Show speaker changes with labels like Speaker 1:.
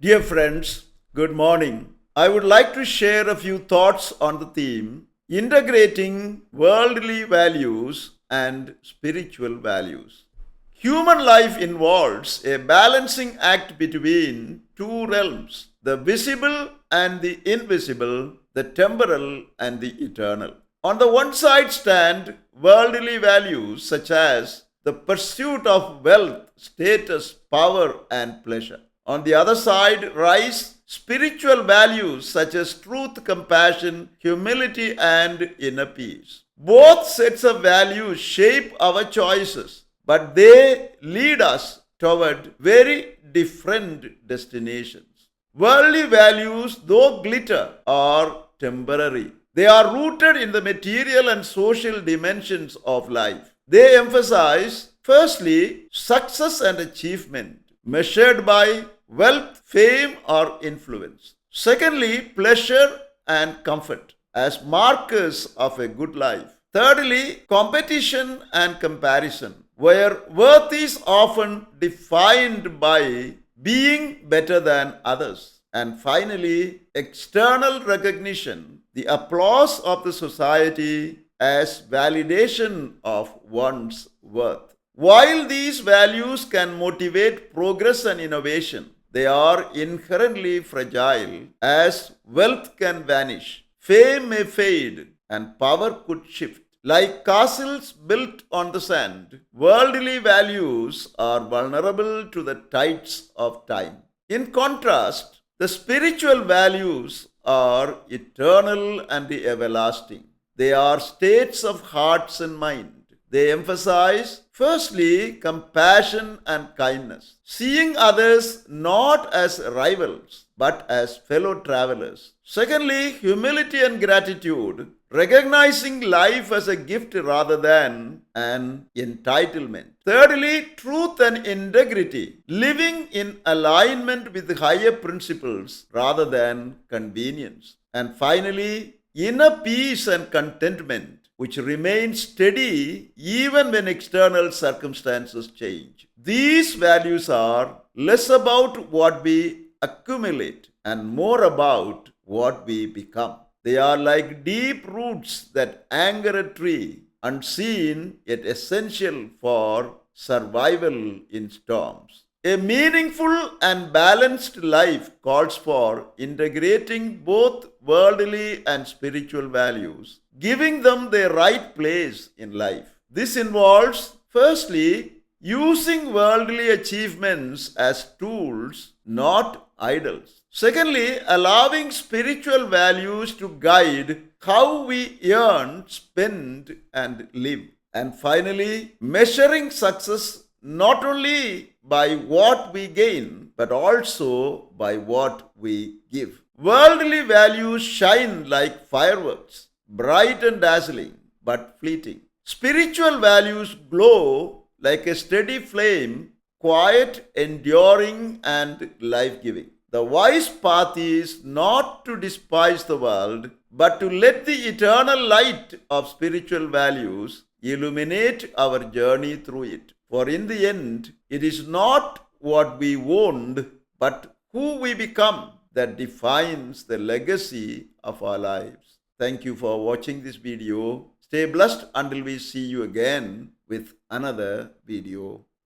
Speaker 1: Dear friends, good morning. I would like to share a few thoughts on the theme integrating worldly values and spiritual values. Human life involves a balancing act between two realms, the visible and the invisible, the temporal and the eternal. On the one side stand worldly values such as the pursuit of wealth, status, power, and pleasure. On the other side rise spiritual values such as truth, compassion, humility, and inner peace. Both sets of values shape our choices, but they lead us toward very different destinations. Worldly values, though glitter, are temporary. They are rooted in the material and social dimensions of life. They emphasize, firstly, success and achievement, measured by wealth, fame, or influence. Secondly, pleasure and comfort as markers of a good life. Thirdly, competition and comparison, where worth is often defined by being better than others. And finally, external recognition, the applause of the society as validation of one's worth. While these values can motivate progress and innovation, they are inherently fragile as wealth can vanish, fame may fade, and power could shift. Like castles built on the sand, worldly values are vulnerable to the tides of time. In contrast, the spiritual values are eternal and the everlasting. They are states of hearts and mind. They emphasize, firstly, compassion and kindness, seeing others not as rivals but as fellow travelers. Secondly, humility and gratitude, recognizing life as a gift rather than an entitlement. Thirdly, truth and integrity, living in alignment with higher principles rather than convenience. And finally, inner peace and contentment, which remain steady even when external circumstances change. These values are less about what we accumulate and more about what we become. They are like deep roots that anchor a tree, unseen yet essential for survival in storms. A meaningful and balanced life calls for integrating both worldly and spiritual values, giving them their right place in life. This involves, firstly, using worldly achievements as tools, not idols. Secondly, allowing spiritual values to guide how we earn, spend, and live. And finally, measuring success not only by what we gain, but also by what we give. Worldly values shine like fireworks, bright and dazzling, but fleeting. Spiritual values glow like a steady flame, quiet, enduring, and life giving. The wise path is not to despise the world, but to let the eternal light of spiritual values illuminate our journey through it. For in the end, it is not what we own, but who we become that defines the legacy of our lives. Thank you for watching this video. Stay blessed until we see you again with another video.